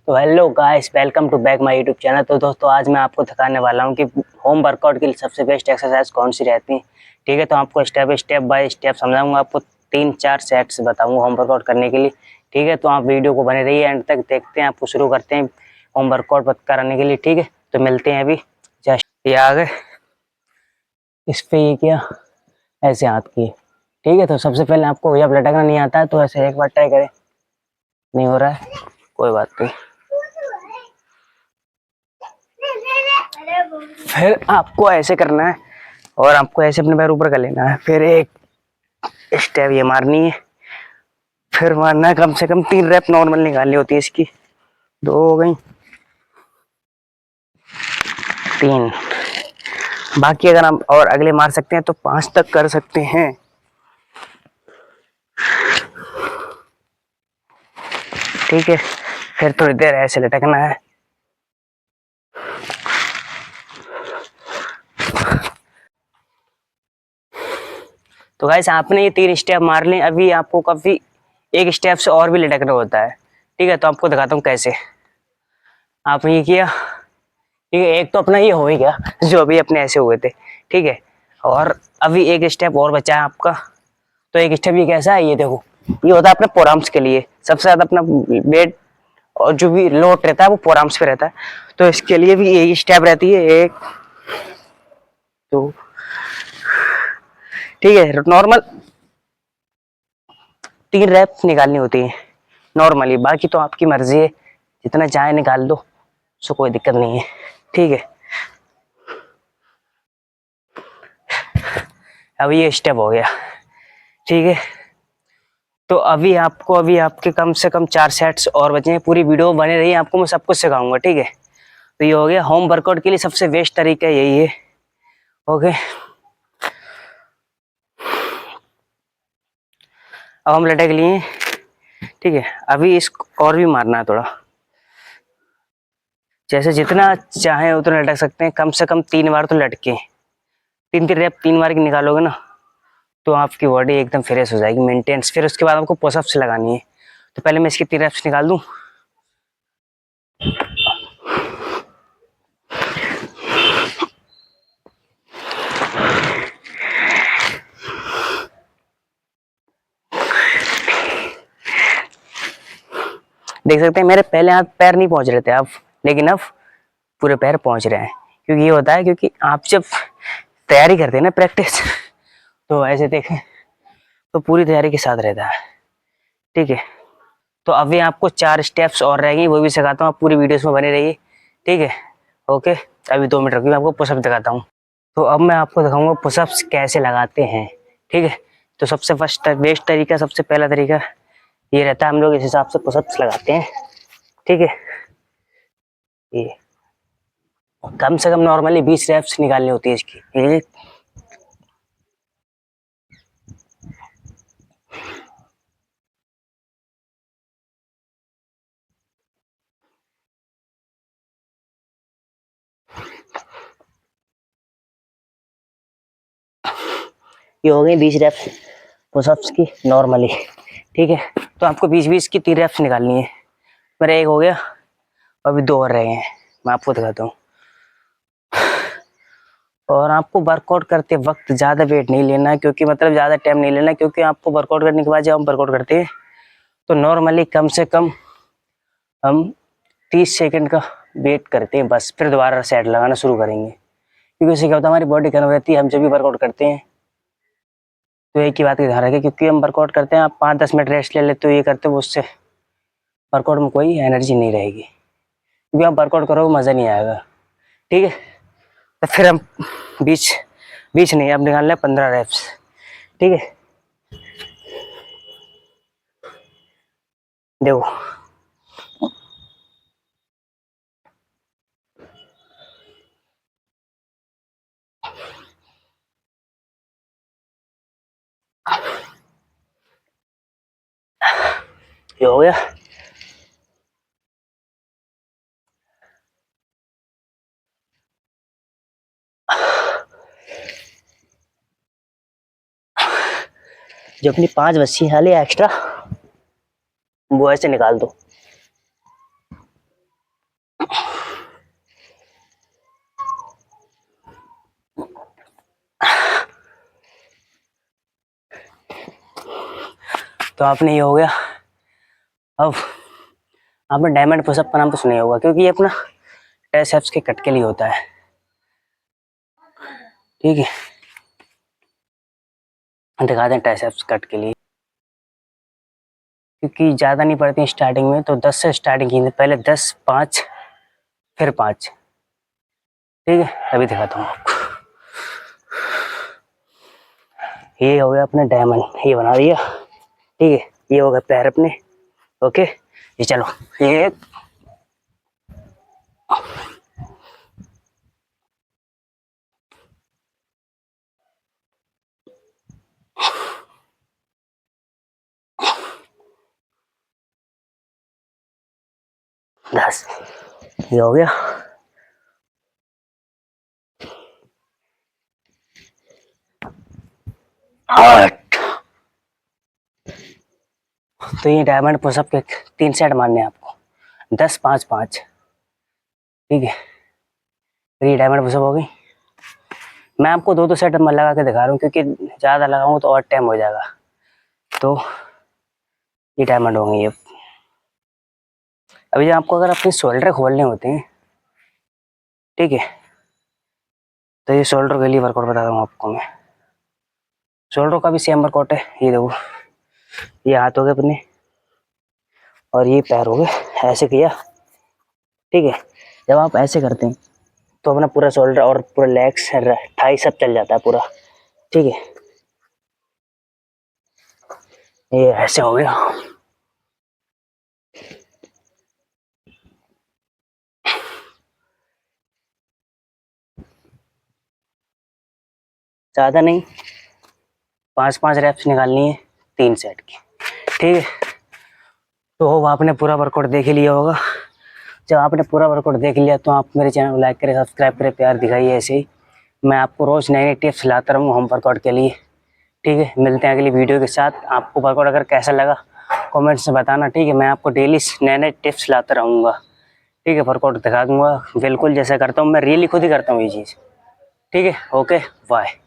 तो hello guys, welcome to back my YouTube channel. तो दोस्तों, आज मैं आपको दिखाने वाला हूं कि होम वर्कआउट के लिए सबसे बेस्ट एक्सरसाइज कौन सी रहती है। ठीक है, तो आपको स्टेप बाय स्टेप समझाऊंगा। आपको 3-4 सेट्स बताऊंगा होम वर्कआउट करने के लिए। ठीक है, तो आप वीडियो को बने रहिए, एंड तक देखते हैं। आपको शुरू करते हैं होम वर्कआउट कराने के लिए। ठीक है, तो मिलते हैं अभी। जस्ट ये आ गए, इस पे ये किया, ऐसे हाथ किए। ठीक है, तो सबसे पहले आपको जब लटकना नहीं आता है तो ऐसे एक बार ट्राई करें। नहीं हो रहा है, कोई बात नहीं। फिर आपको ऐसे करना है और आपको ऐसे अपने पैर ऊपर कर लेना है। फिर एक स्टेप ये मारनी है, फिर मारना है। कम से कम 3 रैप नॉर्मल निकालनी होती है इसकी। 2 हो गई, 3। बाकी अगर हम और अगले मार सकते हैं तो 5 तक कर सकते हैं। ठीक है, फिर थोड़ी देर ऐसे लटकना है। तो गाइस, आपने ये 3 स्टेप मार लें। अभी आपको काफी एक स्टेप से और भी लटकना होता है। ठीक है, तो आपको दिखाता हूँ कैसे। आपने ये किया, ठीक है, एक तो अपना ये हो ही गया जो अभी अपने ऐसे हुए थे। ठीक है, और अभी एक स्टेप और बचा है आपका। तो एक स्टेप ये कैसा है, ये देखो, ये होता है अपने फोरआर्म्स के लिए। सबसे ज्यादा अपना वेट और जो भी लोड रहता है वो फोरआर्म्स पे रहता है। तो इसके लिए भी यही स्टेप रहती है, 1 2। ठीक है, नॉर्मल 3 रैप निकालनी होती है नॉर्मली। बाकी तो आपकी मर्जी है, जितना चाहे निकाल दो, सो कोई दिक्कत नहीं है। ठीक है, अब ये स्टेप हो गया। ठीक है, तो अभी आपके कम से कम 4 सेट्स और बचे हैं। पूरी वीडियो बने रही, आपको मैं सब कुछ सिखाऊंगा। ठीक है, तो ये हो गया होम वर्कआउट के लिए सबसे बेस्ट तरीका यही है। ओके, अब हम लटक लिए। ठीक है, अभी इसको और भी मारना है थोड़ा। जैसे जितना चाहे उतना लटक सकते हैं, कम से कम 3 बार तो लटके। 3 रैप 3 बार की निकालोगे ना तो आपकी बॉडी एकदम फ्रेश हो जाएगी, मेंटेन्स। फिर उसके बाद आपको पुशअप्स लगानी है। तो पहले मैं इसकी 3 रैप्स निकाल दूं। देख सकते हैं मेरे पहले हाथ पैर नहीं पहुंच रहे थे अब, लेकिन अब पूरे पैर पहुंच रहे हैं। क्योंकि ये होता है, क्योंकि आप जब तैयारी करते हैं ना, प्रैक्टिस, तो ऐसे देखें तो पूरी तैयारी के साथ रहता है। ठीक है, तो अभी आपको 4 स्टेप्स और रहेंगी, वो भी सिखाता हूँ। आप पूरी वीडियोस में बने रहिए। ठीक है, ओके। अभी 2 मिनट रखिए, मैं आपको पुशअप दिखाता हूँ। तो अब मैं आपको दिखाऊंगा पुशअप्स कैसे लगाते हैं। ठीक है, तो सबसे फर्स्ट बेस्ट तरीका, सबसे पहला तरीका ये रहता है, हम लोग इस हिसाब से पुशअप्स लगाते हैं। ठीक है, ये कम से कम नॉर्मली 20 रैप्स निकालनी होती है इसकी। ये हो गई 20 रैप्स पुशअप्स की नॉर्मली। ठीक है, तो आपको 20-20 की 3 रैप्स निकालनी है। मेरा एक हो गया, अभी 2 और रहे हैं, मैं आपको दिखाता हूँ। और आपको वर्कआउट करते वक्त ज़्यादा वेट नहीं लेना, क्योंकि मतलब ज़्यादा टाइम नहीं लेना, क्योंकि आपको वर्कआउट करने के बाद जब हम वर्कआउट करते हैं तो नॉर्मली कम से कम हम 30 सेकंड का वेट करते हैं बस। फिर दोबारा सेट लगाना शुरू करेंगे, क्योंकि उससे क्या होता है, हमारी बॉडी गर्म रहती है। हम जब भी वर्कआउट करते हैं तो एक ही बात का ध्यान रखें, क्योंकि हम वर्कआउट करते हैं, आप 5-10 मिनट रेस्ट ले लेते हो, ये करते हो, उससे वर्कआउट में कोई एनर्जी नहीं रहेगी। क्योंकि आप वर्कआउट करोगे मज़ा नहीं आएगा। ठीक है, तो फिर हम बीच बीच नहीं, अब निकालना है 15 रैप्स। ठीक है, देखो, ये हो गया। जो अपनी 5 बची वाली एक्स्ट्रा, वो ऐसे निकाल दो। तो आपने ये हो गया। अब आपने डायमंड पुशअप का नाम तो सुना ही होगा, क्योंकि ये अपना ट्राइसेप्स के कट के लिए होता है। ठीक है, दिखा दें ट्राइसेप्स कट के लिए, क्योंकि ज़्यादा नहीं पड़ती स्टार्टिंग में, तो 10 से स्टार्टिंग की, पहले 10, 5, फिर 5। ठीक है, अभी दिखाता हूँ आपको। ये हो गया अपना डायमंड, ये बना दिया। ठीक है, ये हो गया पैर अपने। ओके, ये चलो, ये 10, ये हो गया। 8। तो ये डायमंड पुशअप के 3 सेट मारने हैं आपको, 10, 5, 5। ठीक है, तो ये डायमंड पुशअप हो गई। मैं आपको 2-2 सेट में लगा के दिखा रहा हूँ, क्योंकि ज़्यादा लगाऊँ तो और टाइम हो जाएगा। तो ये डायमंड हो गई। ये अभी आपको अगर अपने शोल्डर खोलने होते हैं, ठीक है, तो ये शोल्डर के लिए वर्कआउट बताता हूँ आपको मैं। शोल्डर का भी सेम वर्कआउट है। ये देखो, ये हाथ हो गए अपने और ये पैर हो गए, ऐसे किया। ठीक है, जब आप ऐसे करते हैं तो अपना पूरा शोल्डर और पूरा लेग्स, थाई सब चल जाता है पूरा। ठीक है, ये ऐसे हो गया। ज़्यादा नहीं, 5-5 रेप्स निकालनी है 3 सेट की। ठीक है, तो आपने पूरा वर्कआउट देख ही लिया होगा। जब आपने पूरा वर्कआउट देख लिया तो आप मेरे चैनल को लाइक करें, सब्सक्राइब करें, प्यार दिखाइए। ऐसे ही मैं आपको रोज़ नई नई टिप्स लाता रहूँगा होम वर्कआउट के लिए। ठीक है, मिलते हैं अगली वीडियो के साथ। आपको वर्कआउट अगर कैसा लगा कमेंट्स में बताना। ठीक है, मैं आपको डेली नए नए टिप्स लाता रहूँगा। ठीक है, वर्कआउट दिखा दूँगा बिल्कुल जैसे करता हूँ मैं, रियली खुद ही करता हूँ ये चीज़। ठीक है, ओके, बाय।